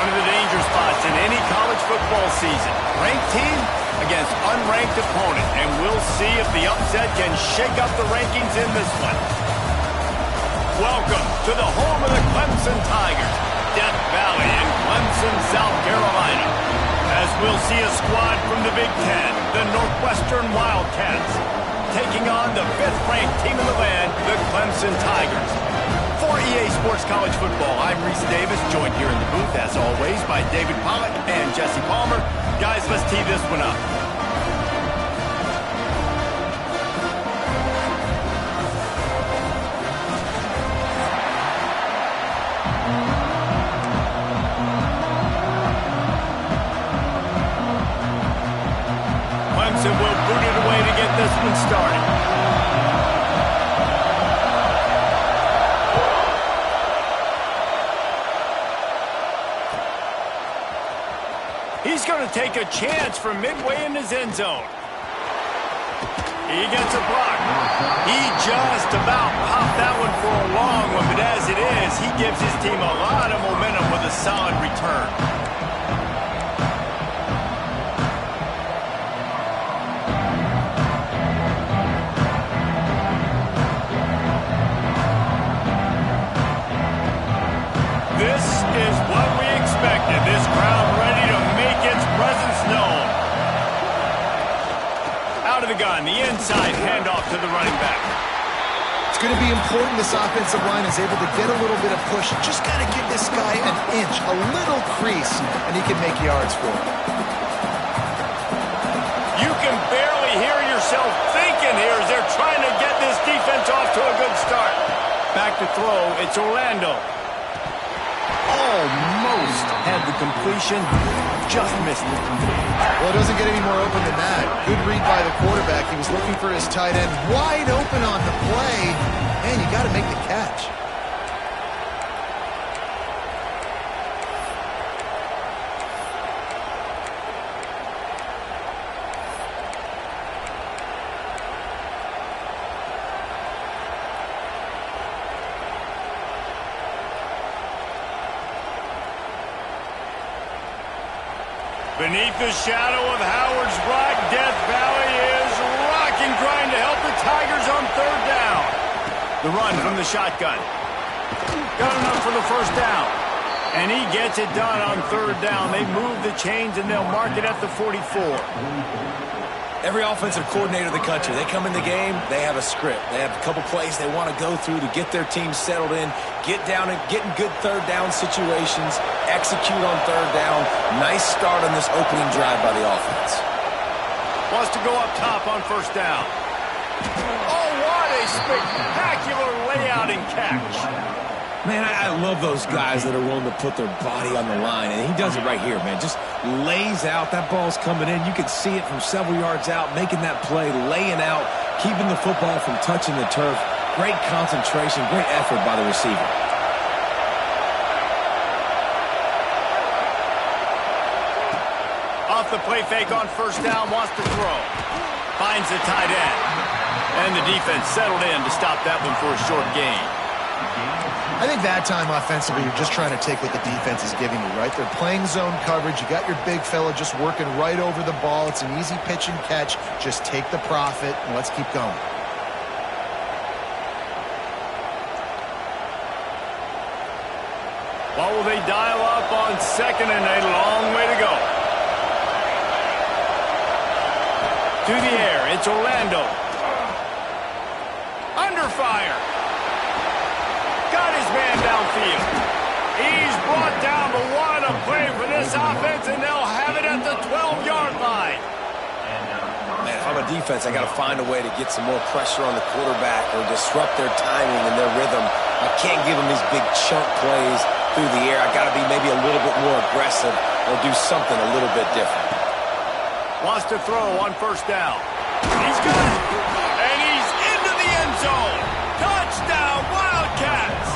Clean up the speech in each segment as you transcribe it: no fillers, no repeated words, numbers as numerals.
one of the danger spots in any college football season. Ranked team against unranked opponent, and we'll see if the upset can shake up the rankings in this one. Welcome to the home of the Clemson Tigers, Death Valley in Clemson, South Carolina. As we'll see a squad from the Big Ten, the Northwestern Wildcats, taking on the 5th-ranked team in the land, the Clemson Tigers. For EA Sports College Football, I'm Reese Davis, joined here in the booth, as always, by David Pollack and Jesse Palmer. Guys, let's tee this one up. Clemson will boot it away to get this one started. He's going to take a chance from midway in his end zone. He gets a block. He just about popped that one for a long one, but as it is, he gives his team a lot of momentum with a solid return. This is what we expected. This crowd ready to make its presence known. Out of the gun, the inside handoff to the running back. It's going to be important this offensive line is able to get a little bit of push. Just got to give this guy an inch, a little crease, and he can make yards for it. You can barely hear yourself thinking here as they're trying to get this defense off to a good start. Back to throw, it's Orlando. Almost had the completion, just missed it. Well, it doesn't get any more open than that. Good read by the quarterback. He was looking for his tight end wide open on the play. Man, you got to make the catch. Beneath the shadow of Howard's Rock, Death Valley is rocking, trying to help the Tigers on 3rd down. The run from the shotgun. Got enough for the 1st down. And he gets it done on 3rd down. They move the chains and they'll mark it at the 44. Every offensive coordinator in the country, they come in the game, they have a script. They have a couple plays they want to go through to get their team settled in, get down and get in good 3rd down situations, execute on 3rd down. Nice start on this opening drive by the offense. Wants to go up top on 1st down. Oh, what a spectacular layout and catch. Man, I love those guys that are willing to put their body on the line, and he does it right here, man. Just lays out. That ball's coming in. You can see it from several yards out, making that play, laying out, keeping the football from touching the turf. Great concentration, great effort by the receiver. Off the play fake on 1st down, wants to throw. Finds the tight end. And the defense settled in to stop that one for a short gain. I think that time offensively, you're just trying to take what the defense is giving you, right? They're playing zone coverage. You got your big fella just working right over the ball. It's an easy pitch and catch. Just take the profit, and let's keep going. What will they dial up on 2nd and a long way to go? To the air, it's Orlando. Under fire. Got his man downfield. He's brought down, but what a play for this offense, and they'll have it at the 12-yard line. Man, if I'm a defense, I got to find a way to get some more pressure on the quarterback or disrupt their timing and their rhythm. I can't give them these big chunk plays through the air. I got to be maybe a little bit more aggressive or do something a little bit different. Wants to throw on 1st down. He's got it. And he's into the end zone. Touchdown, Wildcats.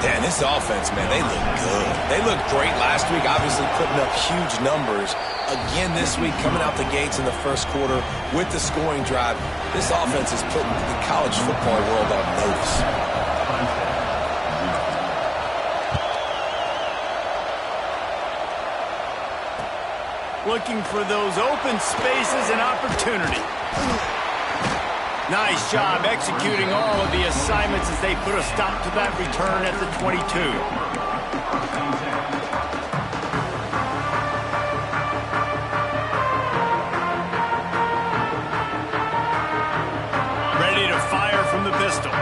Dan, this offense, man, they look good. They looked great last week, obviously putting up huge numbers. Again this week, coming out the gates in the 1st quarter with the scoring drive. This offense is putting the college football world on notice. looking for those open spaces and opportunity. Nice job executing all of the assignments as they put a stop to that return at the 22. Ready to fire from the pistol.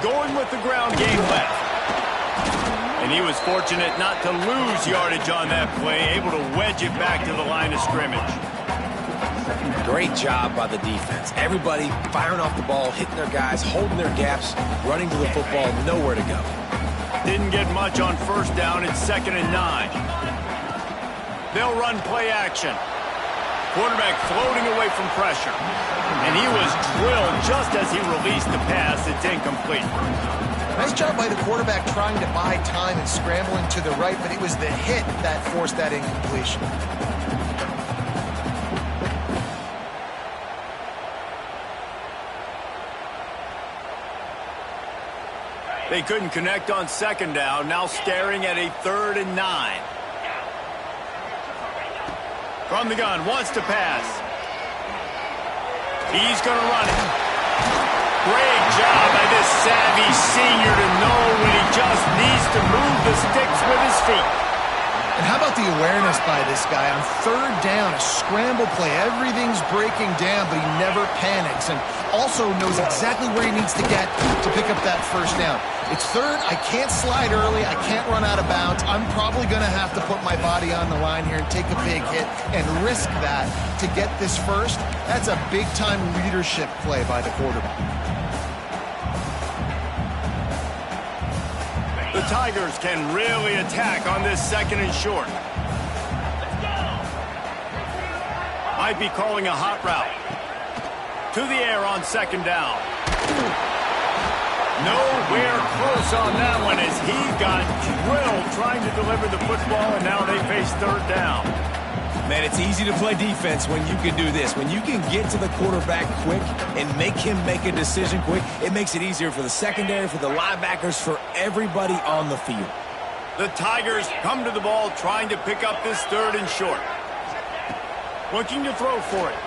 Going with the ground game left. And he was fortunate not to lose yardage on that play, able to wedge it back to the line of scrimmage. Great job by the defense. Everybody firing off the ball, hitting their guys, holding their gaps, running to the football, nowhere to go. Didn't get much on first down. It's 2nd and 9. They'll run play action. Quarterback floating away from pressure. And he was drilled just as he released the pass. It's incomplete. Nice job by the quarterback trying to buy time and scrambling to the right, but it was the hit that forced that incompletion. They couldn't connect on 2nd down, now staring at a 3rd and 9. From the gun, wants to pass. He's going to run it. Great job by this savvy senior to know when he just needs to move the sticks with his feet. And how about the awareness by this guy on 3rd down, a scramble play. Everything's breaking down, but he never panics and also knows exactly where he needs to get to pick up that 1st down. It's 3rd. I can't slide early. I can't run out of bounds. I'm probably going to have to put my body on the line here and take a big hit and risk that to get this 1st. That's a big-time leadership play by the quarterback. The Tigers can really attack on this 2nd and short. Might be calling a hot route. To the air on 2nd down. Nowhere close on that one as he got drilled trying to deliver the football, and now they face 3rd down. Man, it's easy to play defense when you can do this. When you can get to the quarterback quick and make him make a decision quick, it makes it easier for the secondary, for the linebackers, for everybody on the field. The Tigers come to the ball trying to pick up this 3rd and short. Looking to throw for it.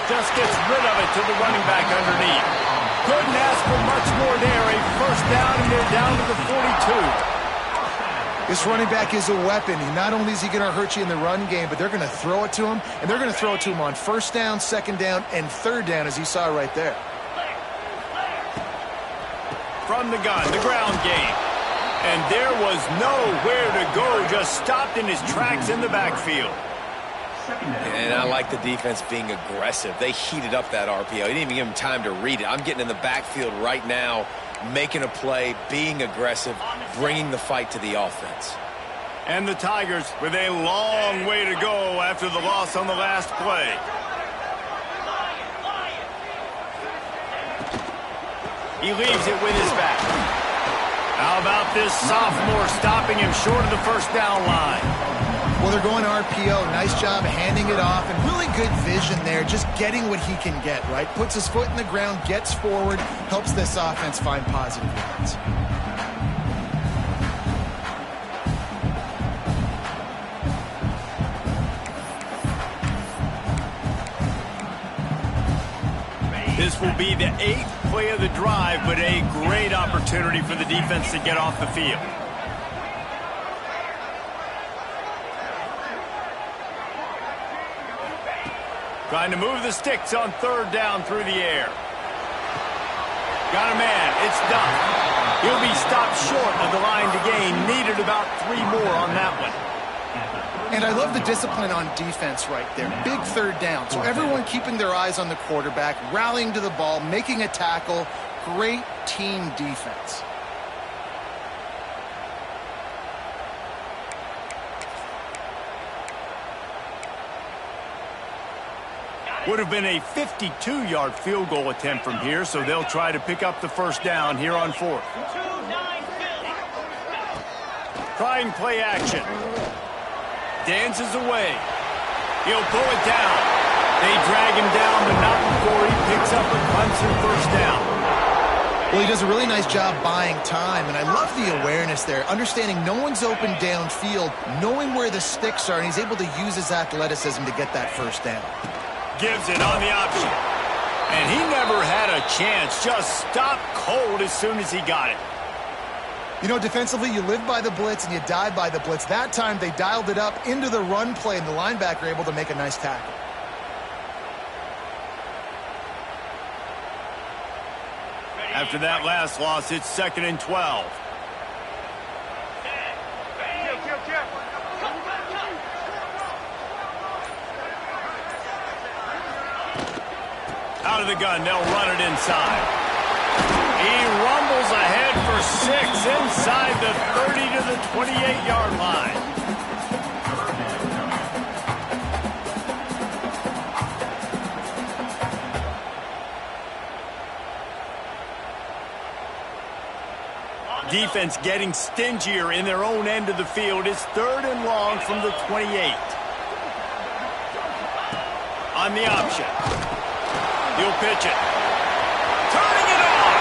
Just gets rid of it to the running back underneath. Couldn't ask for much more there. A 1st down, and they're down to the 42. This running back is a weapon. Not only is he going to hurt you in the run game, but they're going to throw it to him, and they're going to throw it to him on 1st down, 2nd down, and 3rd down, as you saw right there. From the gun, the ground game. And there was nowhere to go, just stopped in his tracks in the backfield. And I like the defense being aggressive. They heated up that RPO. He didn't even give him time to read it. I'm getting in the backfield right now, making a play, being aggressive, bringing the fight to the offense. And the Tigers with a long way to go after the loss on the last play. He leaves it with his back. How about this sophomore stopping him short of the 1st down line? Well, they're going RPO. Nice job handing it off, and really good vision there, just getting what he can get, right? Puts his foot in the ground, gets forward, helps this offense find positive yards. This will be the 8th play of the drive, but a great opportunity for the defense to get off the field. Trying to move the sticks on 3rd down through the air. Got a man. It's done. He'll be stopped short of the line to gain. Needed about 3 more on that one. And I love the discipline on defense right there. Big 3rd down. So everyone keeping their eyes on the quarterback, rallying to the ball, making a tackle. Great team defense. Would have been a 52-yard field goal attempt from here, so they'll try to pick up the 1st down here on 4th. Trying play action. Dances away. He'll pull it down. They drag him down, but not before he picks up a Clemson 1st down. Well, he does a really nice job buying time, and I love the awareness there, understanding no one's open downfield, knowing where the sticks are, and he's able to use his athleticism to get that first down. Gives it on the option. And he never had a chance. Just stopped cold as soon as he got it. You know, defensively, you live by the blitz and you die by the blitz. That time, they dialed it up into the run play, and the linebacker able to make a nice tackle. After that last loss, it's 2nd and 12. Out of the gun, they'll run it inside. He rumbles ahead for 6 inside the 30 to the 28-yard line. Defense getting stingier in their own end of the field. It's 3rd and long from the 28. On the option. He'll pitch it. Turning it on.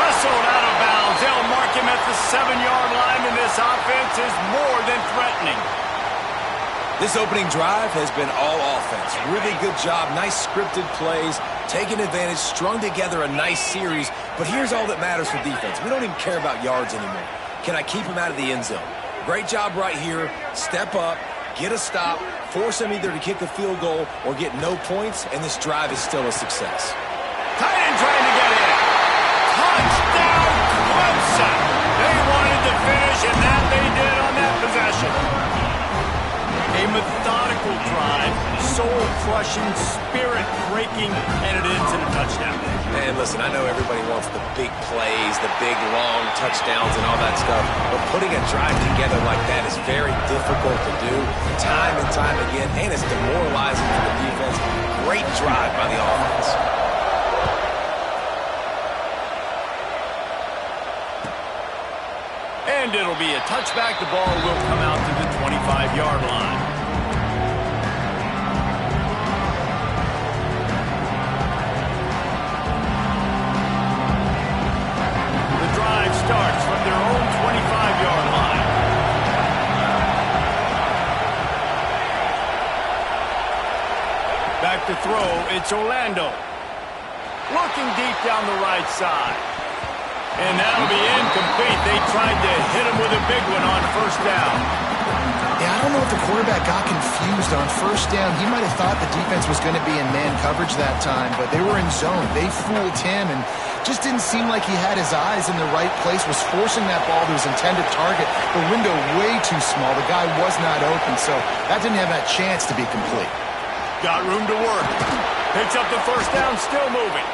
Wrestled out of bounds. They'll mark him at the 7-yard line, and this offense is more than threatening. This opening drive has been all offense. Really good job. Nice scripted plays. Taking advantage. Strung together a nice series. But here's all that matters for defense. We don't even care about yards anymore. Can I keep him out of the end zone? Great job right here. Step up. Get a stop. Force him either to kick a field goal or get no points. And this drive is still a success. Tight end trying to get in. Touchdown, Clemson. They wanted to finish, and that they did on that possession. A methodical drive, soul-crushing, spirit-breaking, and it ends in a touchdown. Man, listen, I know everybody wants the big plays, the big, long touchdowns and all that stuff, but putting a drive together like that is very difficult to do time and time again, and it's demoralizing for the defense. Great drive by the offense. And it'll be a touchback. The ball will come out to the 25-yard line. The drive starts from their own 25-yard line. Back to throw, it's Orlando. Looking deep down the right side. And that'll be incomplete. They tried to hit him with a big one on 1st down. Yeah, I don't know if the quarterback got confused on 1st down. He might have thought the defense was going to be in man coverage that time, but they were in zone. They fooled him and just didn't seem like he had his eyes in the right place, was forcing that ball to his intended target. The window way too small. The guy was not open, so that didn't have that chance to be complete. Got room to work. Picks up the 1st down, still moving.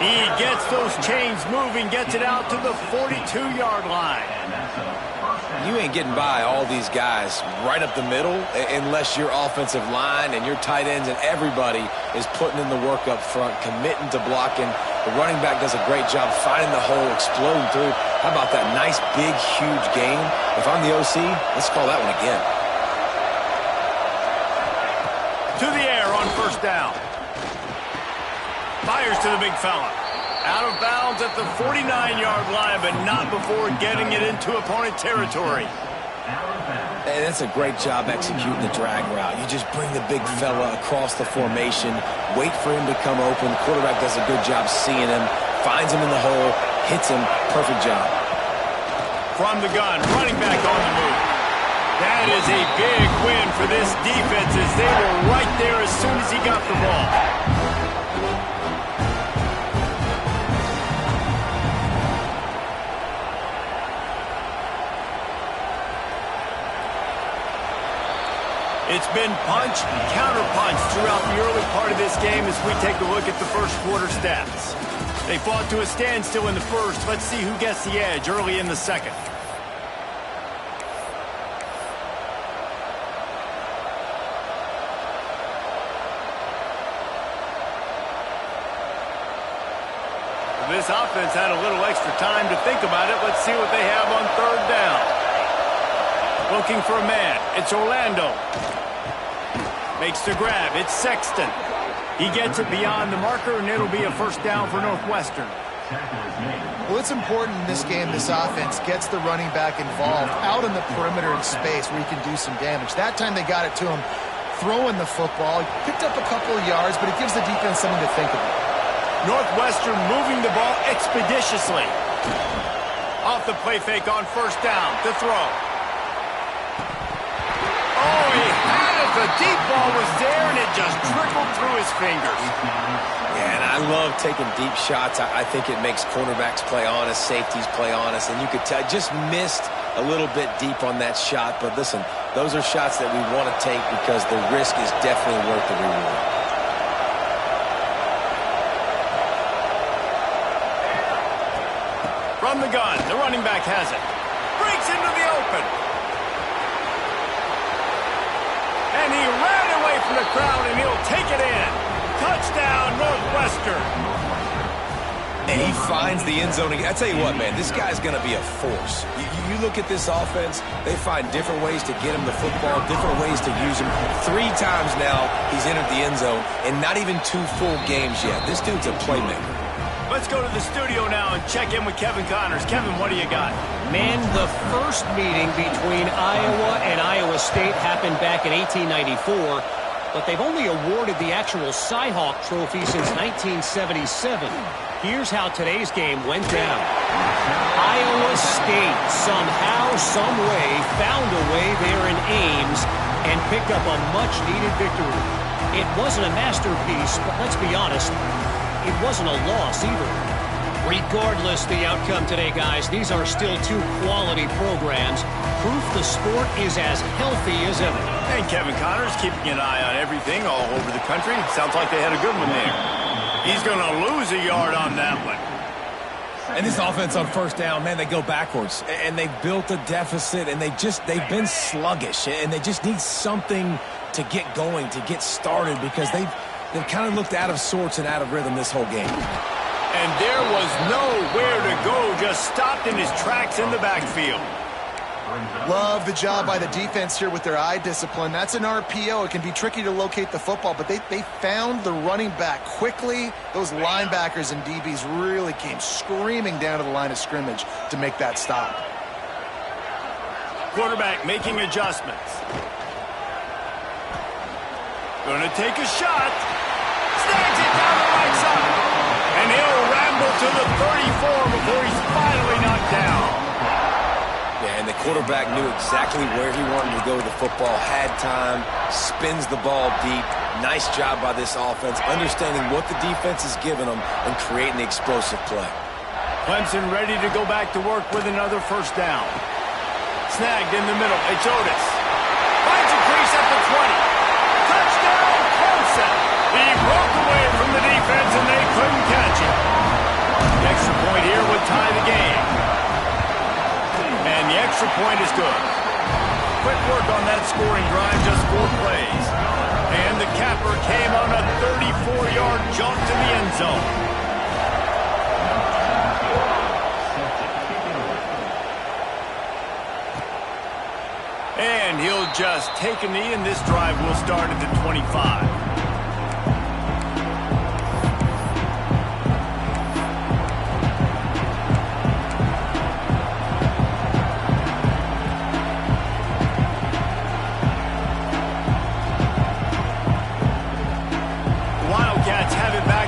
He gets those chains moving, gets it out to the 42-yard line. You ain't getting by all these guys right up the middle unless your offensive line and your tight ends and everybody is putting in the work up front, committing to blocking. The running back does a great job finding the hole, exploding through. How about that nice, big, huge gain? If I'm the OC, let's call that one again. To the air on 1st down. Fires to the big fella. Out of bounds at the 49-yard line, but not before getting it into opponent territory. Hey, that's a great job executing the drag route. You just bring the big fella across the formation, wait for him to come open. Quarterback does a good job seeing him, finds him in the hole, hits him. Perfect job. From the gun, running back on the move. That is a big win for this defense as they were right there as soon as he got the ball. It's been punch, counter-punch throughout the early part of this game as we take a look at the first quarter stats. They fought to a standstill in the first. Let's see who gets the edge early in the second. This offense had a little extra time to think about it. Let's see what they have on 3rd down. Looking for a man. It's Orlando. Makes the grab. It's Sexton. He gets it beyond the marker, and it'll be a 1st down for Northwestern. Well, it's important in this game this offense gets the running back involved out in the perimeter in space where he can do some damage. That time they got it to him throwing the football. He picked up a couple of yards, but it gives the defense something to think about. Northwestern moving the ball expeditiously. Off the play fake on first down. The throw. Oh, he had it. The deep ball was there, and it just trickled through his fingers. Yeah, and I love taking deep shots. I think it makes cornerbacks play honest, safeties play honest, and you could tell just missed a little bit deep on that shot. But listen, those are shots that we want to take because the risk is definitely worth the reward. From the gun, the running back has it. Breaks into the open. And he ran away from the crowd, and he'll take it in. Touchdown, Northwestern. And he finds the end zone. I tell you what, man, this guy's going to be a force. You look at this offense, they find different ways to get him the football, different ways to use him. 3 times now he's entered the end zone, and not even 2 full games yet. This dude's a playmaker. Let's go to the studio now and check in with Kevin Connors. Kevin, what do you got? Man, the first meeting between Iowa and Iowa State happened back in 1894, but they've only awarded the actual Cy-Hawk trophy since 1977. Here's how today's game went down. Iowa State somehow, some way, found a way there in Ames and picked up a much-needed victory. It wasn't a masterpiece, but let's be honest, it wasn't a loss either. Regardless the outcome today, guys, these are still 2 quality programs. Proof the sport is as healthy as ever. And Kevin Connors keeping an eye on everything all over the country. Sounds like they had a good one there. He's going to lose a yard on that one. And this offense on first down, man, they go backwards. And they built a deficit, and they've been sluggish. And they just need something to get going, to get started, because they've kind of looked out of sorts and out of rhythm this whole game. And there was nowhere to go, just stopped in his tracks in the backfield. Love the job by the defense here with their eye discipline. That's an RPO. It can be tricky to locate the football, but they found the running back quickly. Those linebackers and DBs really came screaming down to the line of scrimmage to make that stop. Quarterback making adjustments. Gonna take a shot. Snags it down the right side. And he'll ramble to the 34 before he's finally knocked down. Yeah, and the quarterback knew exactly where he wanted to go with the football, had time, spins the ball deep. Nice job by this offense, understanding what the defense is giving them and creating the explosive play. Clemson ready to go back to work with another first down. Snagged in the middle. It's Otis. Finds a crease at the 20. Touchdown, Clemson. He broke away from the defense, and they couldn't catch him. The extra point here would tie the game. And the extra point is good. Quick work on that scoring drive, just 4 plays. And the capper came on a 34-yard jump to the end zone. And he'll just take a knee, and this drive will start at the 25.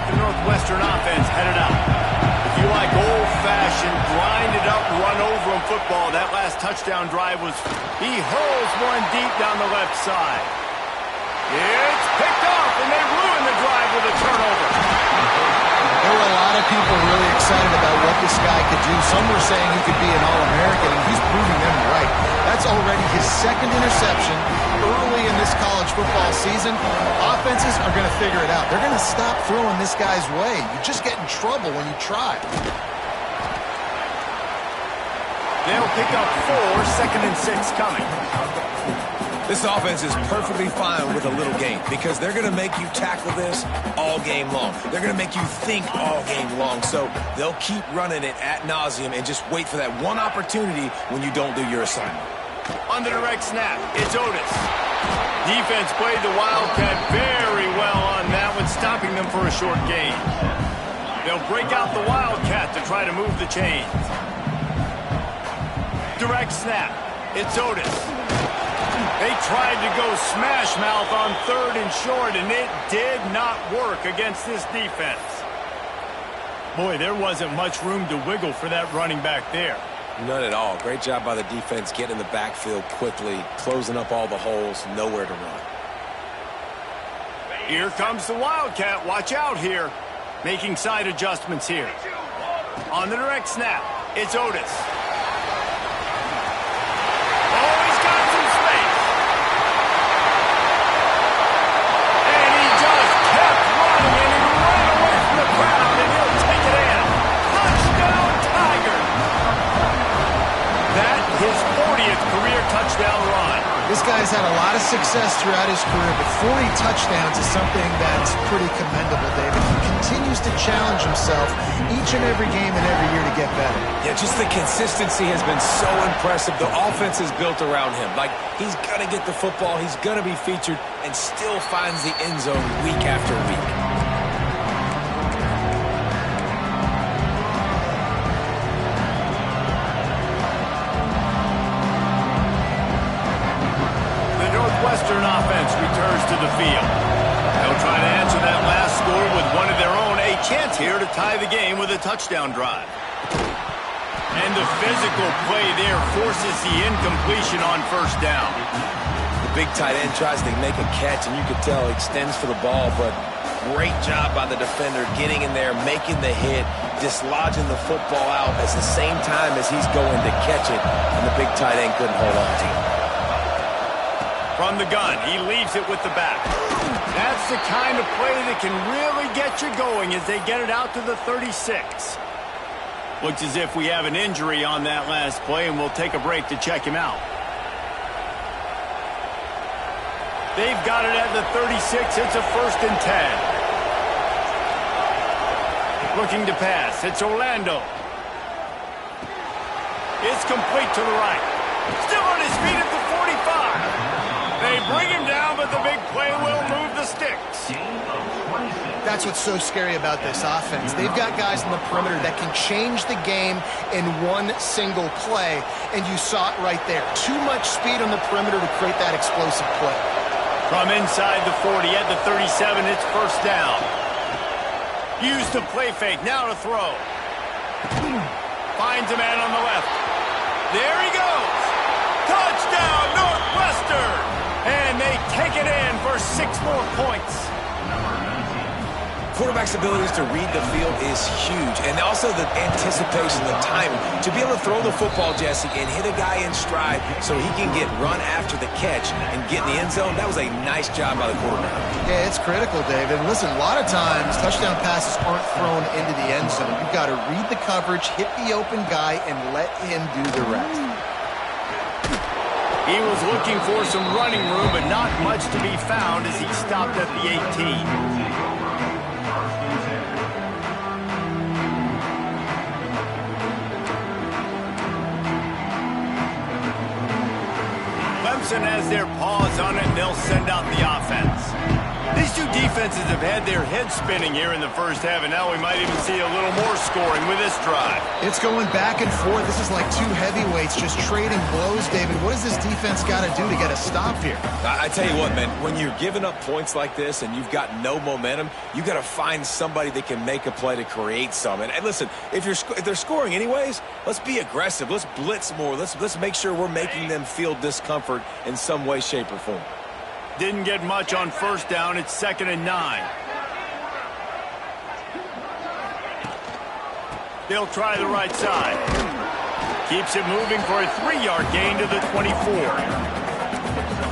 Northwestern offense headed out. If you like old-fashioned, grind-it-up, run-over-him football, that last touchdown drive was... He hurls one deep down the left side. It's picked off, and they ruin the drive with a turnover. There were a lot of people really excited about what this guy could do. Some were saying he could be an All-American, and he's proving them right. That's already his 2nd interception early in this college football season. Offenses are going to figure it out. They're going to stop throwing this guy's way. You just get in trouble when you try. They'll pick up 4, 2nd and 6 coming. This offense is perfectly fine with a little game because they're going to make you tackle this all game long. They're going to make you think all game long. So they'll keep running it ad nauseum and just wait for that one opportunity when you don't do your assignment. On the direct snap, it's Otis. Defense played the Wildcat very well on that one, stopping them for a short gain. They'll break out the Wildcat to try to move the chains. Direct snap. It's Otis. They tried to go smash mouth on 3rd and short, and it did not work against this defense. Boy, there wasn't much room to wiggle for that running back there. None at all. Great job by the defense getting in the backfield quickly, closing up all the holes, nowhere to run. Here comes the Wildcat. Watch out here. Making side adjustments here. On the direct snap, it's Otis. Oh, he's got some space. And he just kept running, and he ran away from the crowd, and he'll take it in. Touchdown, Tiger. That his 40th career touchdown run. This guy's had a lot of success throughout his career, but 40 touchdowns is something that's pretty commendable, David. He continues to challenge himself each and every game and every year to get better. Yeah, just the consistency has been so impressive. The offense is built around him. Like, he's going to get the football, he's going to be featured, and still finds the end zone week after week. Western offense returns to the field. They'll try to answer that last score with one of their own. A chance here to tie the game with a touchdown drive. And the physical play there forces the incompletion on 1st down. The big tight end tries to make a catch, and you could tell he extends for the ball, but great job by the defender getting in there, making the hit, dislodging the football out at the same time as he's going to catch it, and the big tight end couldn't hold on to it. From the gun, he leaves it with the back. That's the kind of play that can really get you going as they get it out to the 36. Looks as if we have an injury on that last play, and we'll take a break to check him out. They've got it at the 36. It's a 1st and 10. Looking to pass. It's Orlando. It's complete to the right. Still on his feet at the 45. They bring him down, but the big play will move the sticks. That's what's so scary about this offense. They've got guys in the perimeter that can change the game in one single play, and you saw it right there. Too much speed on the perimeter to create that explosive play. From inside the 40 at the 37, it's 1st down. Use the play fake, now to throw. Finds a man on the left. There he goes. Touchdown, Northwestern! And they take it in for 6 more points. Quarterback's abilities to read the field is huge, and also the anticipation, the timing. To be able to throw the football, Jesse, and hit a guy in stride so he can get run after the catch and get in the end zone, that was a nice job by the quarterback. Yeah, it's critical, David. Listen, a lot of times touchdown passes aren't thrown into the end zone. You've got to read the coverage, hit the open guy, and let him do the rest. He was looking for some running room, but not much to be found as he stopped at the 18. Clemson has their paws on it, and they'll send out the offense. These two defenses have had their heads spinning here in the 1st half, and now we might even see a little more scoring with this drive. It's going back and forth. This is like two heavyweights just trading blows, David. What does this defense got to do to get a stop here? I tell you what, man, when you're giving up points like this and you've got no momentum, you got to find somebody that can make a play to create some. And listen, if they're scoring anyways, let's be aggressive. Let's blitz more. Let's make sure we're making them feel discomfort in some way, shape, or form. Didn't get much on 1st down. It's 2nd and 9. They'll try the right side. Keeps it moving for a 3-yard gain to the 24.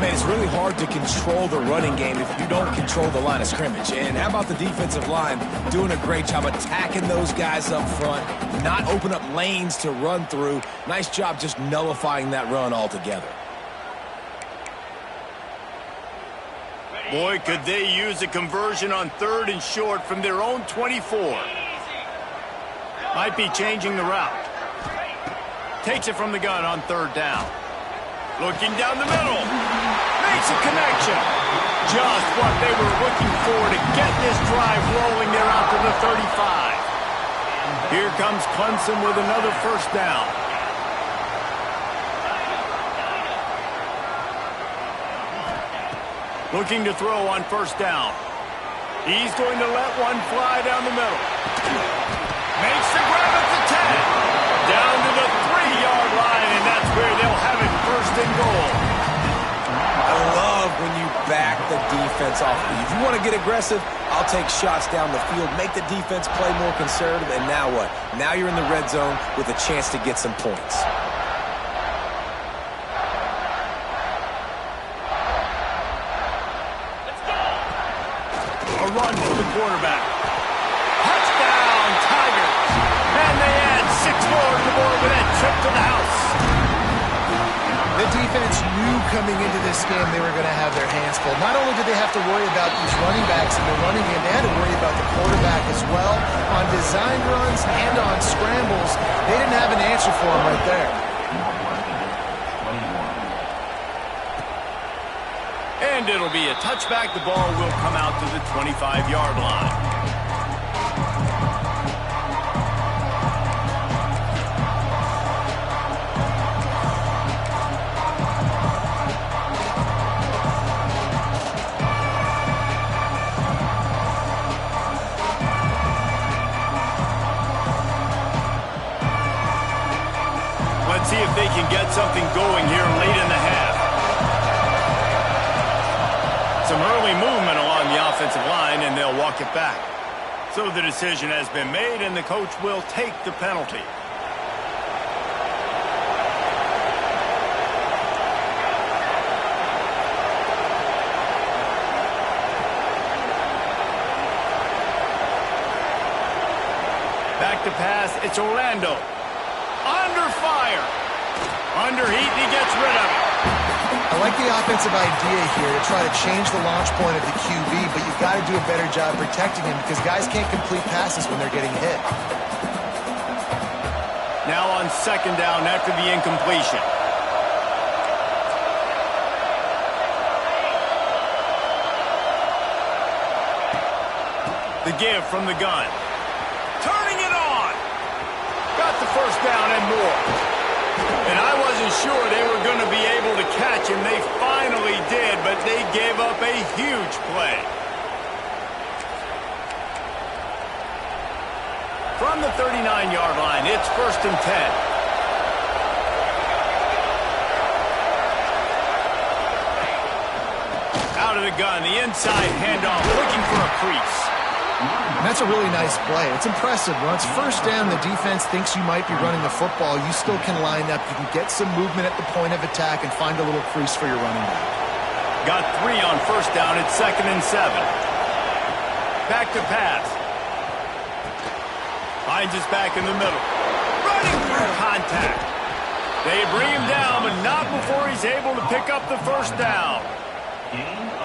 Man, it's really hard to control the running game if you don't control the line of scrimmage. And how about the defensive line doing a great job attacking those guys up front, not open up lanes to run through. Nice job just nullifying that run altogether. Boy, could they use a conversion on 3rd and short from their own 24. Might be changing the route. Takes it from the gun on 3rd down. Looking down the middle. Makes a connection. Just what they were looking for to get this drive rolling there out to the 35. Here comes Clemson with another first down. Looking to throw on first down. He's going to let one fly down the middle. Makes the grab at the 10. Down to the 3-yard line, and that's where they'll have it first and goal. I love when you back the defense off. If you want to get aggressive, I'll take shots down the field, make the defense play more conservative, and now what? Now you're in the red zone with a chance to get some points. A run for the quarterback. Touchdown, Tigers. And they add 6 more to the board with that trip to the house. The defense knew coming into this game they were going to have their hands full. Not only did they have to worry about these running backs in the running game, they had to worry about the quarterback as well. On design runs and on scrambles, they didn't have an answer for him right there. And it'll be a touchback. The ball will come out to the 25-yard line. Let's see if they can get something going here late in the half. Some early movement along the offensive line, and they'll walk it back. So the decision has been made, and the coach will take the penalty. Back to pass, it's Orlando. Under fire. Under heat, he gets rid of it. I like the offensive idea here to try to change the launch point of the QB, but you've got to do a better job protecting him because guys can't complete passes when they're getting hit. Now on second down after the incompletion. The give from the gun. Turning it on. Got the first down and more. And I wasn't sure they were going to be able to catch him. They finally did, but they gave up a huge play. From the 39-yard line, it's first and 10. Out of the gun, the inside handoff, looking for a crease. And that's a really nice play. It's impressive. Once first down, the defense thinks you might be running the football. You still can line up. You can get some movement at the point of attack and find a little crease for your running back. Got 3 on first down. It's second and 7. Back to pass. Finds his back in the middle. Running through contact. They bring him down, but not before he's able to pick up the first down.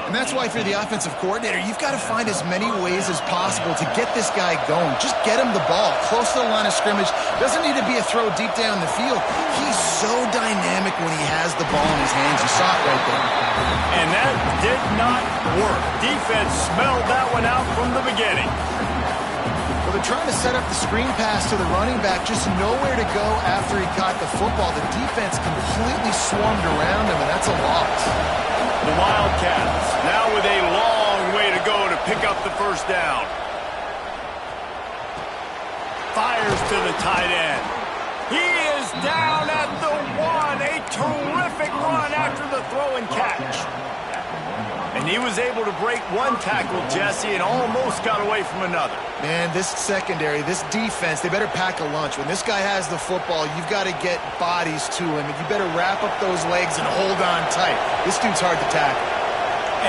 And that's why if you're the offensive coordinator, you've got to find as many ways as possible to get this guy going. Just get him the ball close to the line of scrimmage. Doesn't need to be a throw deep down the field. He's so dynamic when he has the ball in his hands. You saw it right there. And that did not work. Defense smelled that one out from the beginning. Well, they're trying to set up the screen pass to the running back, just nowhere to go after he caught the football. The defense completely swarmed around him, and that's a loss. The Wildcats now with a long way to go to pick up the first down. Fires to the tight end. He is down at the 1. A terrific run after the throw and catch. And he was able to break one tackle, Jesse, and almost got away from another. Man, this secondary, this defense, they better pack a lunch. When this guy has the football, you've got to get bodies to him, and you better wrap up those legs and hold on tight. This dude's hard to tackle.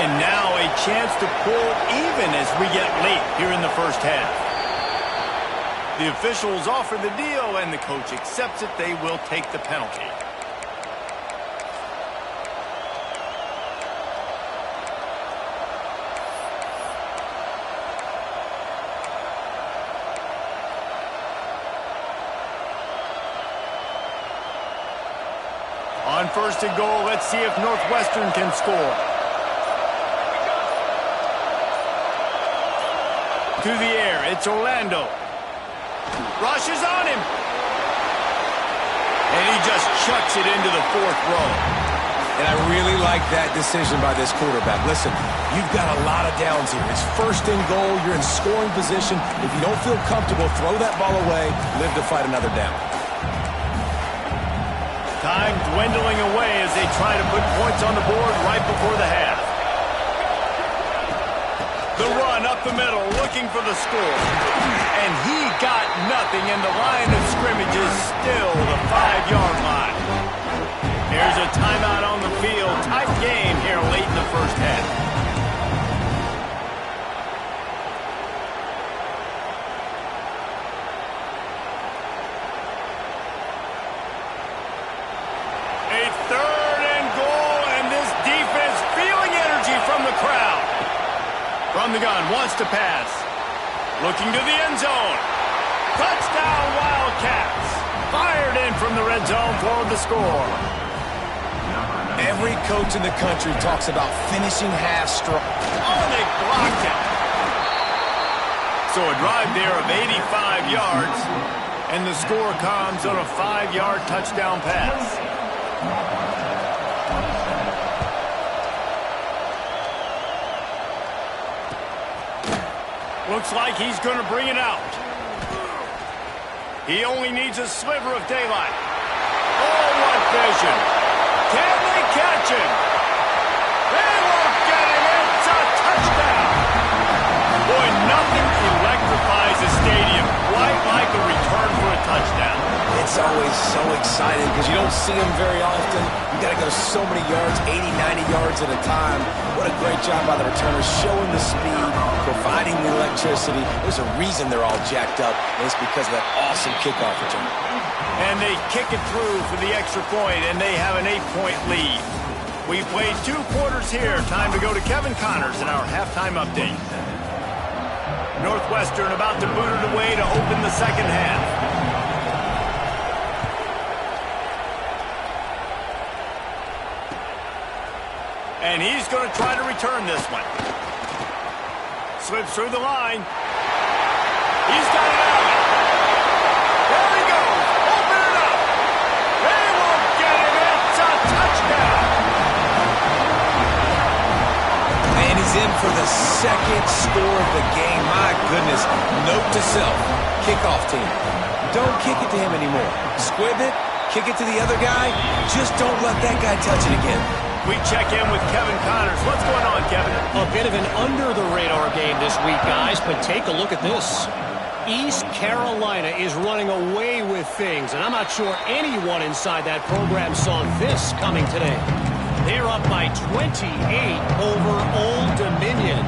And now a chance to pull even as we get late here in the first half. The officials offer the deal, and the coach accepts it. They will take the penalty. On first and goal, let's see if Northwestern can score. To the air, it's Orlando. Rushes on him. And he just chucks it into the 4th row. And I really like that decision by this quarterback. Listen, you've got a lot of downs here. It's 1st and goal. You're in scoring position. If you don't feel comfortable, throw that ball away. Live to fight another down. Time dwindling away as they try to put points on the board right before the half. The run up the middle, looking for the score. And he got nothing, and the line of scrimmage is still the 5-yard line. Here's a timeout on the field. Tight game here late in the 1st half. A 3rd and goal, and this defense feeling energy from the crowd. From the gun, wants to pass. Looking to the end zone. Touchdown, Wildcats. Fired in from the red zone for the score. Every coach in the country talks about finishing half strong. Oh, they blocked it. So a drive there of 85 yards, and the score comes on a 5-yard touchdown pass. Looks like he's going to bring it out. He only needs a sliver of daylight. Oh, what vision. Can they catch him? They won't get him. It's a touchdown. Boy, nothing electrifies a stadium quite like a return for a touchdown. It's always so exciting because you don't see them very often. You got to go so many yards, 80, 90 yards at a time. What a great job by the returners, showing the speed, providing the electricity. There's a reason they're all jacked up, and it's because of that awesome kickoff return. And they kick it through for the extra point, and they have an 8-point lead. We played 2 quarters here. Time to go to Kevin Connors in our halftime update. Northwestern about to boot it away to open the 2nd half. And he's going to try to return this one. Slips through the line. He's got it out. There he goes. Open it up. They won't get him. It's a touchdown. And he's in for the 2nd score of the game. My goodness. Note to self. Kickoff team. Don't kick it to him anymore. Squib it. Kick it to the other guy. Just don't let that guy touch it again. We check in with Kevin Connors. What's going on, Kevin? A bit of an under-the-radar game this week, guys, but take a look at this. East Carolina is running away with things, and I'm not sure anyone inside that program saw this coming today. They're up by 28 over Old Dominion.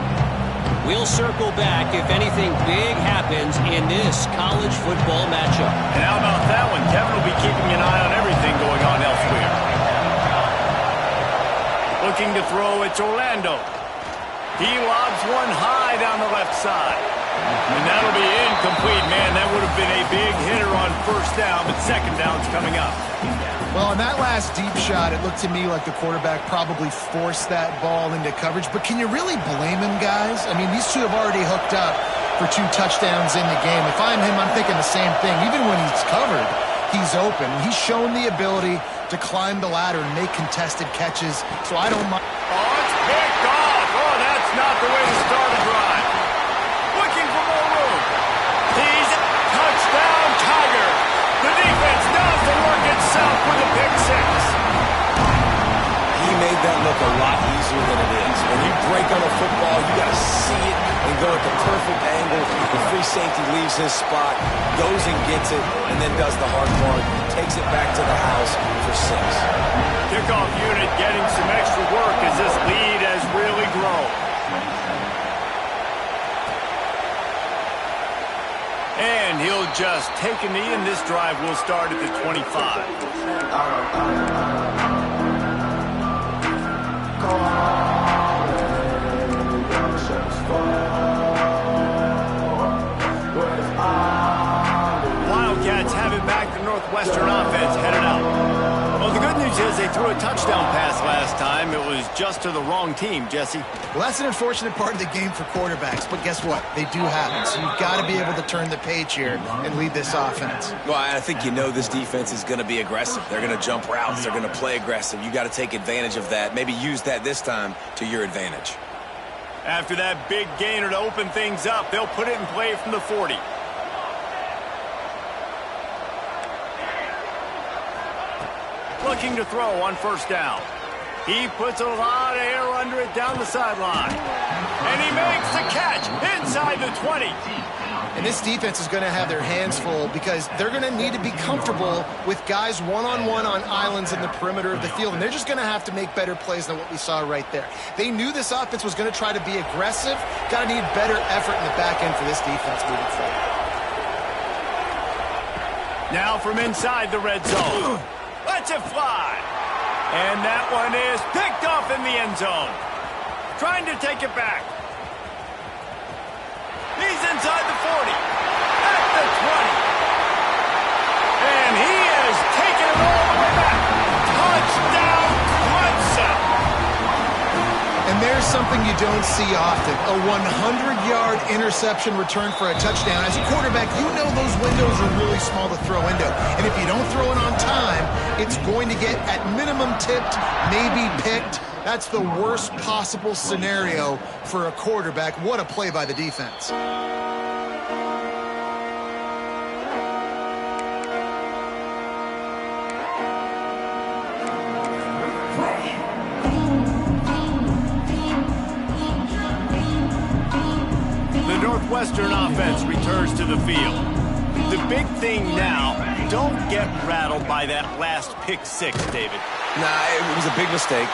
We'll circle back if anything big happens in this college football matchup. And how about that one? Kevin will be keeping an eye on everything going on elsewhere. Looking to throw, it's Orlando. He lobs one high down the left side. And that'll be incomplete, man. That would have been a big hitter on 1st down, but 2nd down's coming up. Well, on that last deep shot, it looked to me like the quarterback probably forced that ball into coverage. But can you really blame him, guys? I mean, these two have already hooked up for 2 touchdowns in the game. If I'm him, I'm thinking the same thing. Even when he's covered, he's open. He's shown the ability to climb the ladder and make contested catches, so I don't mind. Oh, it's picked off. Oh, that's not the way to start a drive. Looking for more room. He's a touchdown, Tiger. The defense does the work itself with a pick 6. He made that look a lot easier than it is. When you break on a football, you got to see it and go at the perfect angle. The free safety leaves his spot, goes and gets it, and then does the hard part, takes it back to the house for 6. Kickoff unit getting some extra work as this lead has really grown. And he'll just take a knee, and this drive will start at the 25. Wildcats have it back. The Northwestern offense headed out. Well, the good news Seems as they threw a touchdown pass last time. It was just to the wrong team, Jesse. Well, that's an unfortunate part of the game for quarterbacks, but guess what? They do happen, so you've got to be able to turn the page here and lead this offense. Well, I think you know this defense is going to be aggressive. They're going to jump routes. They're going to play aggressive. You got to take advantage of that. Maybe use that this time to your advantage. After that big gainer to open things up, they'll put it in play from the 40. Looking to throw on first down. He puts a lot of air under it down the sideline. And he makes the catch inside the 20. And this defense is going to have their hands full because they're going to need to be comfortable with guys one-on-one on islands in the perimeter of the field. And they're just going to have to make better plays than what we saw right there. They knew this offense was going to try to be aggressive. Got to need better effort in the back end for this defense moving forward. Now from inside the red zone. Lets it fly. And that one is picked off in the end zone. Trying to take it back. He's inside the 40. At the 20. And he has taken it all the way back. Touchdown, Clemson. And there's something you don't see often. A 100-yard interception return for a touchdown. As a quarterback, you know those windows are really small to throw into. And if you don't throw it on time, it's going to get at minimum tipped, maybe picked. That's the worst possible scenario for a quarterback. What a play by the defense. The Northwestern offense returns to the field. The big thing now, don't get rattled by that last pick six, David. Nah, it was a big mistake.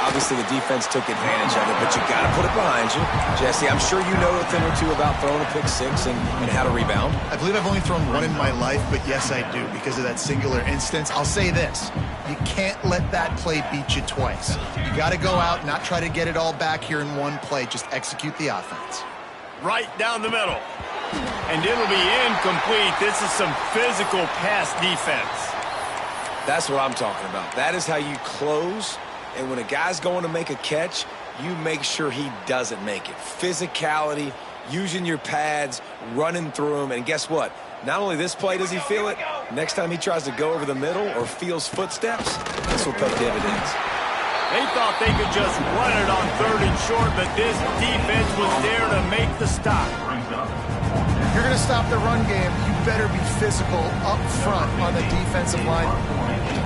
Obviously, the defense took advantage of it, but you got to put it behind you. Jesse, I'm sure you know a thing or two about throwing a pick six and how to rebound. I believe I've only thrown one in my life, but yes, I do because of that singular instance. I'll say this. You can't let that play beat you twice. You got to go out, not try to get it all back here in one play. Just execute the offense. Right down the middle. And it'll be incomplete. This is some physical pass defense. That's what I'm talking about. That is how you close, and when a guy's going to make a catch, you make sure he doesn't make it. Physicality, using your pads, running through them, and guess what? Not only this play does he feel it, next time he tries to go over the middle or feels footsteps, this will pay dividends. They thought they could just run it on 3rd and short, but this defense was there to make the stop. If you're going to stop the run game, you better be physical up front on the defensive line.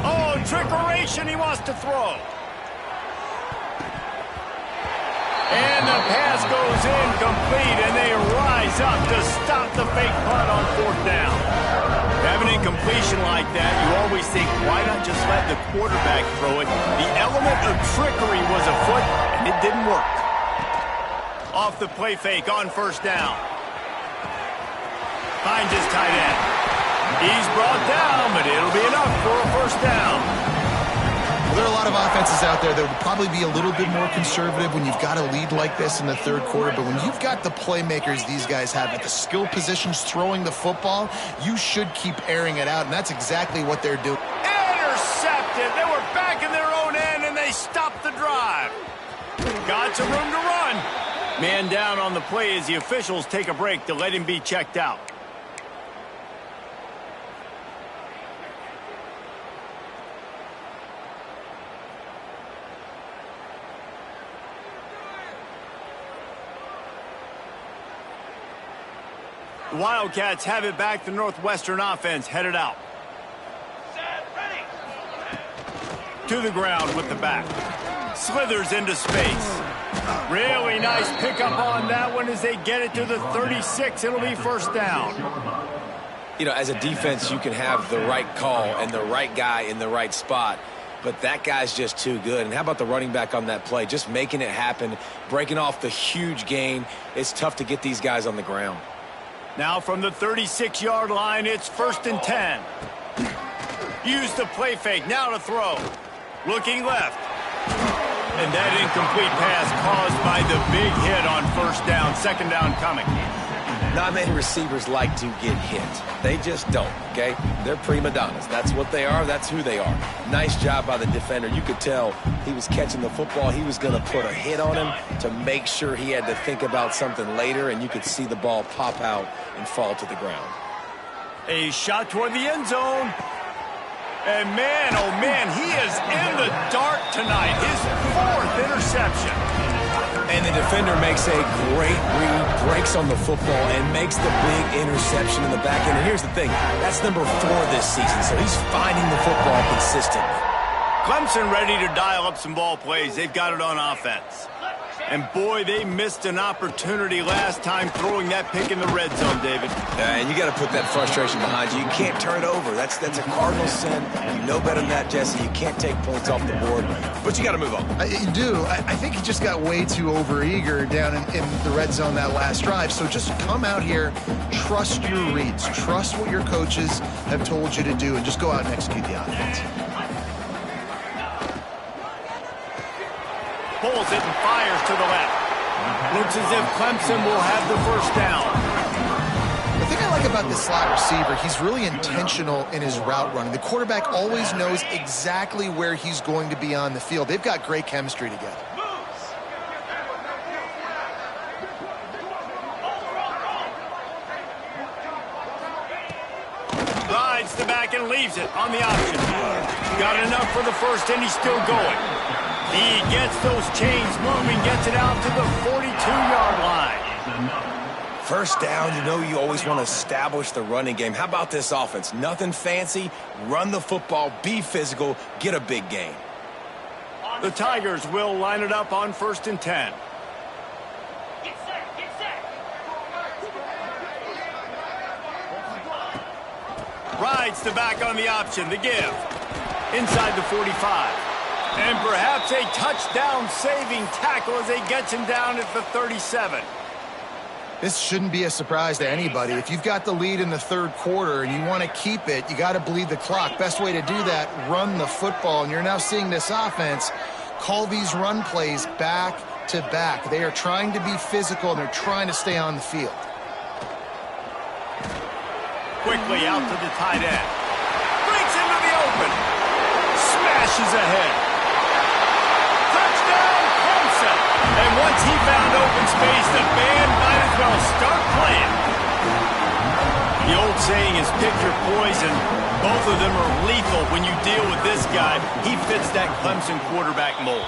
Oh, trickeration, he wants to throw. And the pass goes incomplete, and they rise up to stop the fake punt on 4th down. Have an incompletion like that, you always think, why not just let the quarterback throw it? The element of trickery was afoot, and it didn't work. Off the play fake on 1st down. Finds his tight end. He's brought down, but it'll be enough for a 1st down. Well, there are a lot of offenses out there that would probably be a little bit more conservative when you've got a lead like this in the 3rd quarter. But when you've got the playmakers these guys have at the skill positions throwing the football, you should keep airing it out, and that's exactly what they're doing. Intercepted. They were back in their own end, and they stopped the drive. Got some room to run. Man down on the play as the officials take a break to let him be checked out. The Wildcats have it back. The Northwestern offense headed out. To the ground with the back. Slithers into space. Really nice pickup on that one as they get it to the 36. It'll be 1st down. You know, as a defense, you can have the right call and the right guy in the right spot, but that guy's just too good. And how about the running back on that play? Just making it happen, breaking off the huge gain. It's tough to get these guys on the ground. Now from the 36-yard line, it's 1st and 10. Use the play fake, now to throw. Looking left. And that incomplete pass caused by the big hit on 1st down. 2nd down coming. Not many receivers like to get hit. They just don't, okay? They're prima donnas. That's what they are. That's who they are. Nice job by the defender. You could tell he was catching the football. He was going to put a hit on him to make sure he had to think about something later, and you could see the ball pop out and fall to the ground. A shot toward the end zone. And man, oh man, he is in the dark tonight. His 4th interception. And the defender makes a great read, breaks on the football, and makes the big interception in the back end. And here's the thing, that's number 4 this season, so he's finding the football consistently. Clemson ready to dial up some ball plays. They've got it on offense. And boy, they missed an opportunity last time throwing that pick in the red zone, David. And you got to put that frustration behind you. You can't turn it over. That's a cardinal sin. You know better than that, Jesse. You can't take points off the board, but you got to move on. You do. I think he just got way too overeager down in the red zone that last drive. So just come out here, trust your reads, trust what your coaches have told you to do, and just go out and execute the offense. Pulls it and fires to the left. Looks as if Clemson will have the first down. The thing I like about this slot receiver, he's really intentional in his route running. The quarterback always knows exactly where he's going to be on the field. They've got great chemistry together. Rides the back and leaves it on the option. Got enough for the first, and he's still going. He gets those chains moving, gets it out to the 42-yard line. First down, you know you always want to establish the running game. How about this offense? Nothing fancy. Run the football, be physical, get a big gain. The Tigers will line it up on 1st and 10. Get set, get set. Rides the back on the option, the give. Inside the 45. And perhaps a touchdown-saving tackle as he gets him down at the 37. This shouldn't be a surprise to anybody. If you've got the lead in the 3rd quarter and you want to keep it, you got to bleed the clock. Best way to do that, run the football. And you're now seeing this offense call these run plays back to back. They are trying to be physical, and they're trying to stay on the field. Quickly out to the tight end. Breaks into the open. Smashes ahead. Touchdown, Clemson. And once he found open space, the band might as well start playing. The old saying is pick your poison. Both of them are lethal when you deal with this guy. He fits that Clemson quarterback mold.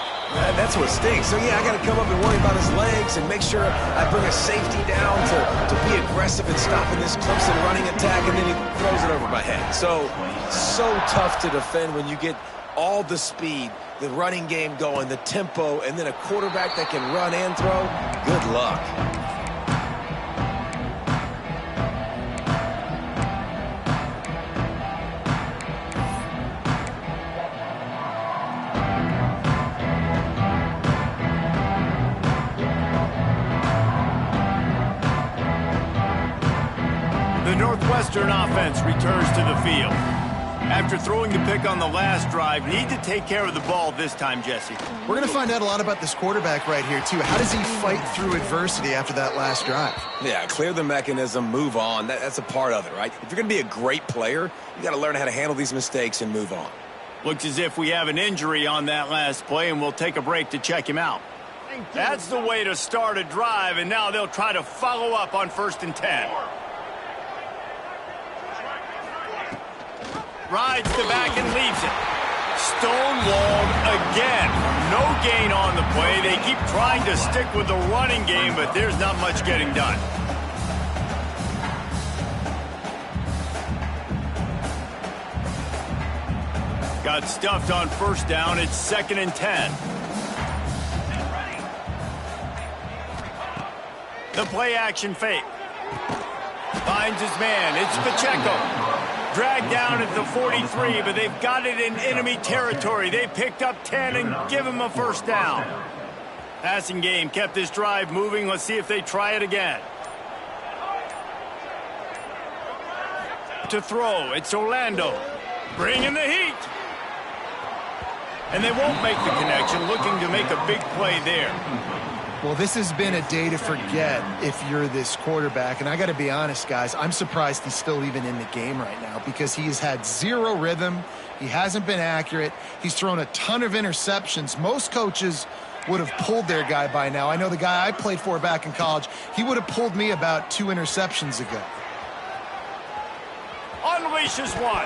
That's what stinks. So, yeah, I got to come up and worry about his legs and make sure I bring a safety down to be aggressive in stopping this Clemson running attack, and then he throws it over my head. So tough to defend when you get all the speed, the running game going, the tempo, and then a quarterback that can run and throw. Good luck. The Northwestern offense returns to the field. After throwing the pick on the last drive, need to take care of the ball this time, Jesse. We're going to find out a lot about this quarterback right here, too. How does he fight through adversity after that last drive? Yeah, clear the mechanism, move on. That's a part of it, right? If you're going to be a great player, you got to learn how to handle these mistakes and move on. Looks as if we have an injury on that last play, and we'll take a break to check him out. That's the way to start a drive, and now they'll try to follow up on 1st and 10. Rides the back and leaves it. Stonewalled again. No gain on the play. They keep trying to stick with the running game, but there's not much getting done. Got stuffed on 1st down. It's 2nd and 10. The play action fake. Finds his man. It's Pacheco. Dragged down at the 43, but they've got it in enemy territory. They picked up 10 and give him a 1st down. Passing game kept this drive moving. Let's see if they try it again. To throw, it's Orlando. Bringing the heat. And they won't make the connection, looking to make a big play there. Well, this has been a day to forget if you're this quarterback. And I got to be honest, guys, I'm surprised he's still even in the game right now because he has had zero rhythm. He hasn't been accurate. He's thrown a ton of interceptions. Most coaches would have pulled their guy by now. I know the guy I played for back in college, he would have pulled me about 2 interceptions ago. Unleashes one.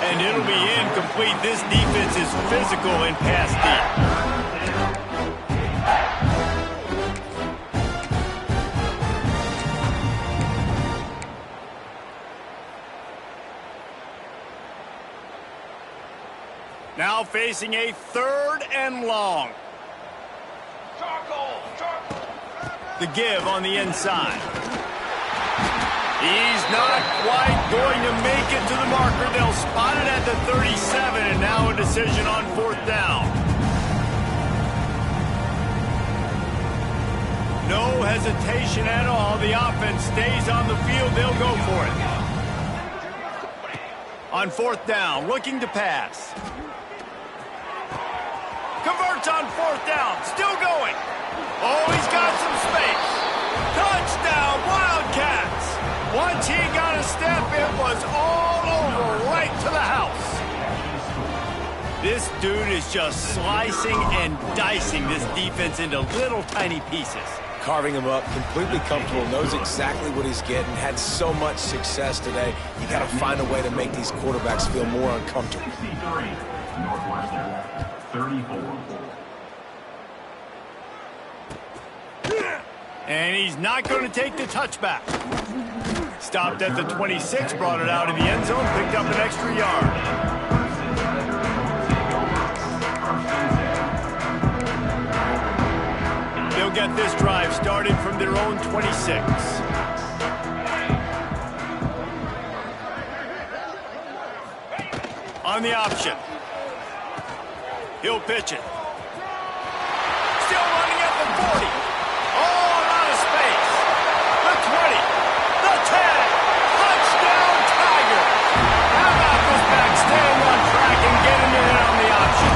And it'll be incomplete. This defense is physical and pass deep. Now facing a 3rd and long. The give on the inside. He's not quite going to make it to the marker. They'll spot it at the 37, and now a decision on 4th down. No hesitation at all. The offense stays on the field. They'll go for it. On 4th down, looking to pass. Converts on 4th down. Still going. Oh, he's got some space. Touchdown, Wildcats. Once he got a step, it was all over, right to the house. This dude is just slicing and dicing this defense into little tiny pieces. Carving him up, completely comfortable, knows exactly what he's getting, had so much success today. You got to find a way to make these quarterbacks feel more uncomfortable. 63, Northwestern, 34. And he's not going to take the touchback. Stopped at the 26, brought it out of the end zone, picked up an extra yard. They'll get this drive started from their own 26. On the option. He'll pitch it. Still running at the 40. Oh, out of space. The 20. The 10. Touchdown, Tiger. How about this back staying on track and getting it in on the option?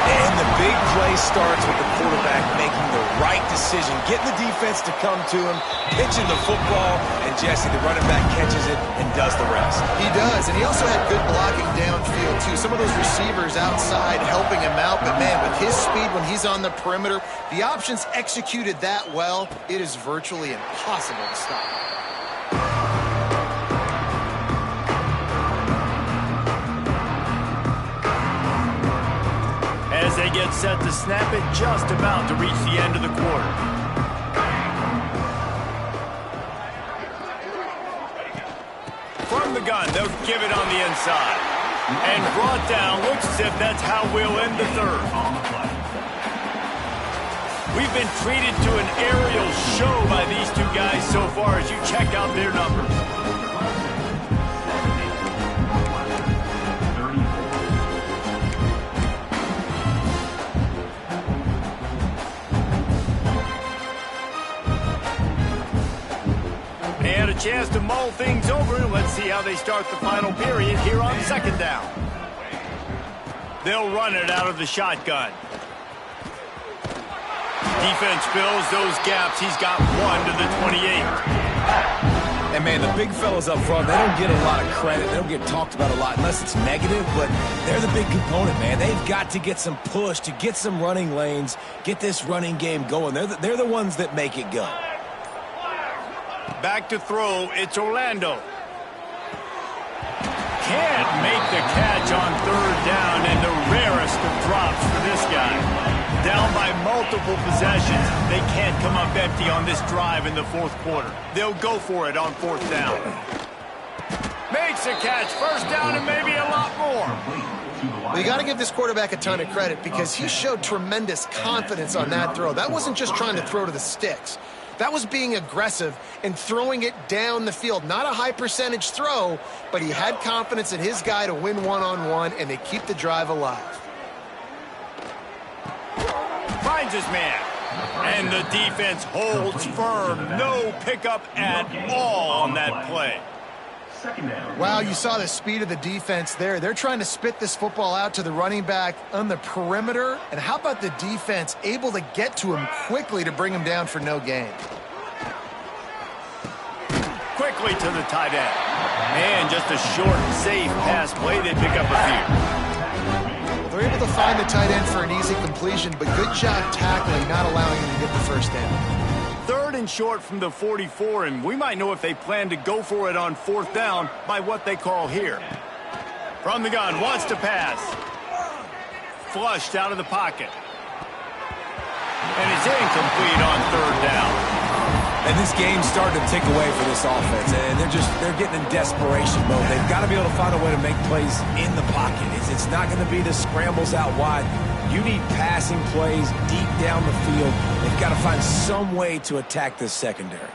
And the big play starts with the quarterback making the right decision, getting the defense to come to him, pitching the football, and Jesse, the running back, catches it and does the rest. He does, and he also had good blocking downfield, too. Some of those receivers outside helping him out, but, man, with his speed when he's on the perimeter, the options executed that well, it is virtually impossible to stop. As they get set to snap it, just about to reach the end of the quarter. From the gun, they'll give it on the inside. And brought down, looks as if that's how we'll end the 3rd. We've been treated to an aerial show by these two guys so far as you check out their numbers. They had a chance to mull things over. Let's see how they start the final period here on 2nd down. They'll run it out of the shotgun. Defense fills those gaps. He's got 1 to the 28. And, man, the big fellas up front, they don't get a lot of credit. They don't get talked about a lot unless it's negative, but they're the big component, man. They've got to get some push, to get some running lanes, get this running game going. They're the ones that make it go. Back to throw, it's Orlando. Can't make the catch on 3rd down, and the rarest of drops for this guy. Down by multiple possessions, they can't come up empty on this drive in the 4th quarter. They'll go for it on 4th down. Makes a catch, 1st down, and maybe a lot more. Well, you got to give this quarterback a ton of credit because he showed tremendous confidence on that throw. That wasn't just trying to throw to the sticks. That was being aggressive and throwing it down the field. Not a high percentage throw, but he had confidence in his guy to win one-on-one, and they keep the drive alive. Finds his man. And the defense holds firm. No pickup at all on that play. Second down. Wow, you saw the speed of the defense there. They're trying to spit this football out to the running back on the perimeter. And how about the defense able to get to him quickly to bring him down for no gain? Quickly to the tight end. And just a short, safe pass play. They pick up a few. They're able to find the tight end for an easy completion, but good job tackling, not allowing him to get the first down. Third and short from the 44, and we might know if they plan to go for it on fourth down by what they call here. From the gun, wants to pass. Flushed out of the pocket. And it's incomplete on third down. And this game's starting to tick away for this offense, and they're getting in desperation mode. They've got to be able to find a way to make plays in the pocket. It's not going to be the scrambles out wide. You need passing plays deep down the field. They've got to find some way to attack this secondary.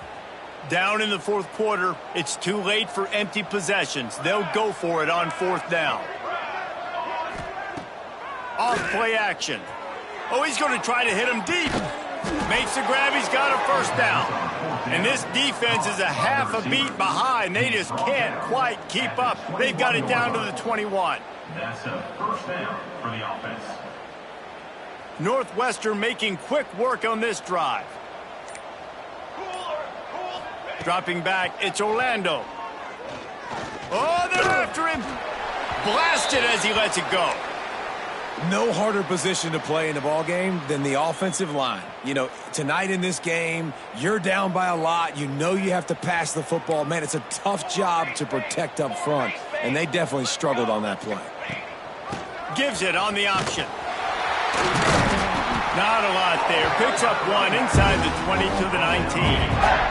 Down in the fourth quarter, it's too late for empty possessions. They'll go for it on fourth down. Off play action. Oh, he's going to try to hit him deep. Makes the grab, he's got a first down. And this defense is a half a beat behind. They just can't quite keep up. They've got it down to the 21. That's a first down for the offense. Northwestern making quick work on this drive. Dropping back, it's Orlando. Oh, they're after him. Blasted as he lets it go. No harder position to play in the ball game than the offensive line. You know, tonight in this game, you're down by a lot. You know you have to pass the football. Man, it's a tough job to protect up front, and they definitely struggled on that play. Gives it on the option. Not a lot there. Picks up one inside the 20 to the 19.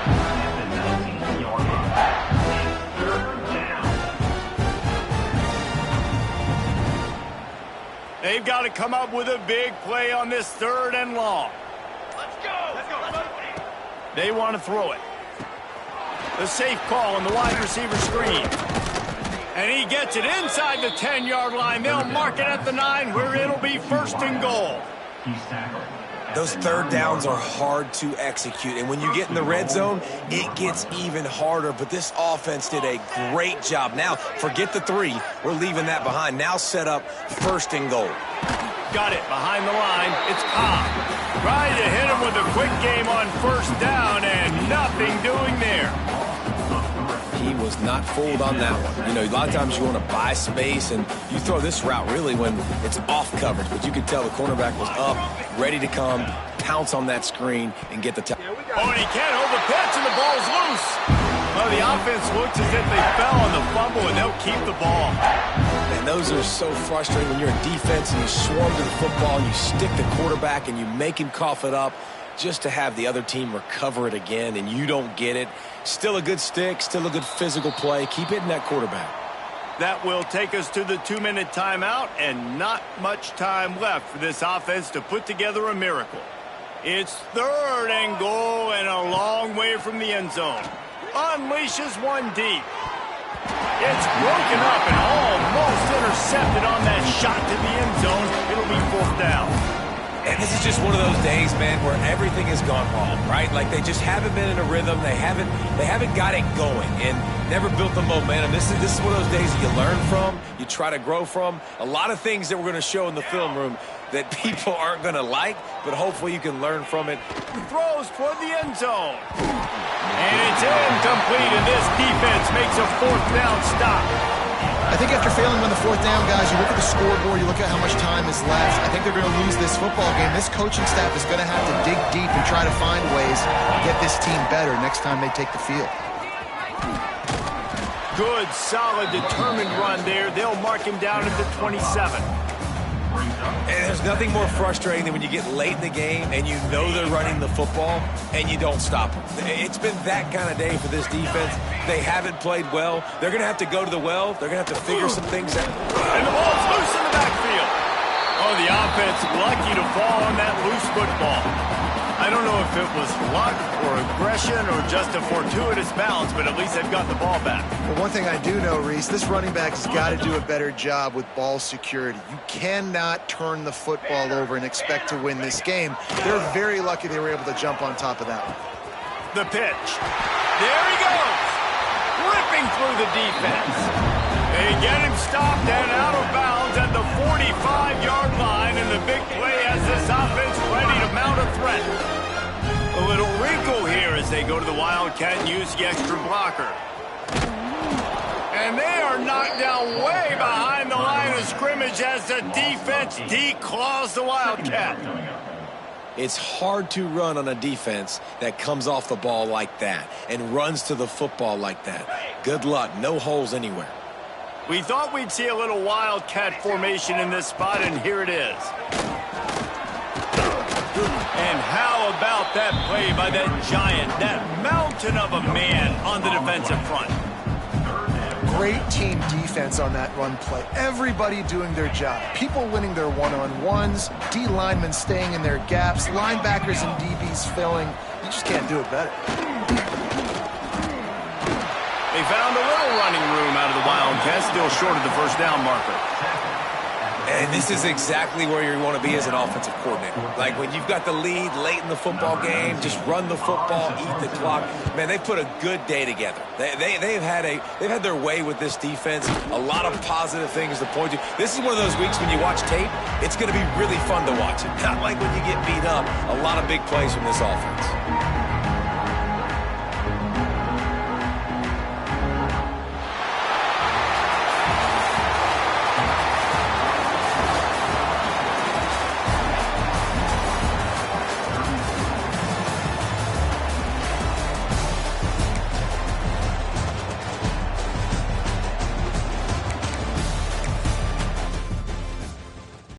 They've got to come up with a big play on this third and long. Let's go. Let's go. They want to throw it. The safe call on the wide receiver screen. And he gets it inside the 10-yard line. They'll mark it at the 9 where it'll be first and goal. He's tackled. Those third downs are hard to execute, and when you get in the red zone, it gets even harder. But this offense did a great job. Now, forget the 3. We're leaving that behind. Now set up first and goal. Got it behind the line. It's Cobb. Trying to hit him with a quick game on first down, and nothing doing there. He was not fooled on that one. You know, a lot of times you want to buy space, and you throw this route really when it's off coverage. But you could tell the cornerback was up, ready to come, pounce on that screen, and get the tackle. Oh, and he can't hold the pitch, and the ball's loose. Well, the offense looks as if they fell on the fumble, and they'll keep the ball. And those are so frustrating when you're a defense and you swarm to the football, and you stick the quarterback, and you make him cough it up, just to have the other team recover it again, and you don't get it. Still a good stick, still a good physical play. Keep hitting that quarterback. That will take us to the 2-minute timeout, and not much time left for this offense to put together a miracle. It's third and goal and a long way from the end zone. Unleashes one deep. It's broken up and almost intercepted on that shot to the end zone. It'll be fourth down. And this is just one of those days, man, where everything has gone wrong, right? Like they just haven't been in a rhythm. They haven't got it going and never built the momentum. This is one of those days that you learn from, you try to grow from. A lot of things that we're going to show in the film room that people aren't going to like, but hopefully you can learn from it. Throws toward the end zone. And it's incomplete, and this defense makes a fourth down stop. I think after failing on the fourth down, guys, you look at the scoreboard, you look at how much time is left. I think they're going to lose this football game. This coaching staff is going to have to dig deep and try to find ways to get this team better next time they take the field. Good, solid, determined run there. They'll mark him down at the 27. And there's nothing more frustrating than when you get late in the game and you know they're running the football and you don't stop them. It's been that kind of day for this defense. They haven't played well. They're going to have to go to the well. They're going to have to figure some things out. And the ball's loose in the backfield. Oh, the offense lucky to fall on that loose football. I don't know if it was luck or aggression or just a fortuitous bounce, but at least they've got the ball back. Well, one thing I do know, Reese, this running back has got to do a better job with ball security. You cannot turn the football over and expect to win this game. They're very lucky they were able to jump on top of that one. The pitch. There he goes. Ripping through the defense. They get him stopped and out of bounds at the 45-yard line, and the big play has this offense ready to mount a threat. A little wrinkle here as they go to the Wildcat and use the extra blocker. And they are knocked down way behind the line of scrimmage as the defense declaws the Wildcat. It's hard to run on a defense that comes off the ball like that and runs to the football like that. Good luck. No holes anywhere. We thought we'd see a little Wildcat formation in this spot, and here it is. And how about that play by that giant, that mountain of a man on the defensive front? Great team defense on that run play. Everybody doing their job. People winning their one-on-ones, D linemen staying in their gaps, linebackers and DBs filling. You just can't do it better. They found a little running room out of the Wildcats, still short of the first down marker. And this is exactly where you want to be as an offensive coordinator. Like when you've got the lead late in the football game, just run the football, eat the clock. Man, they've put a good day together. They've had their way with this defense. A lot of positive things to point to. This is one of those weeks when you watch tape, it's going to be really fun to watch it. Not like when you get beat up. A lot of big plays from this offense.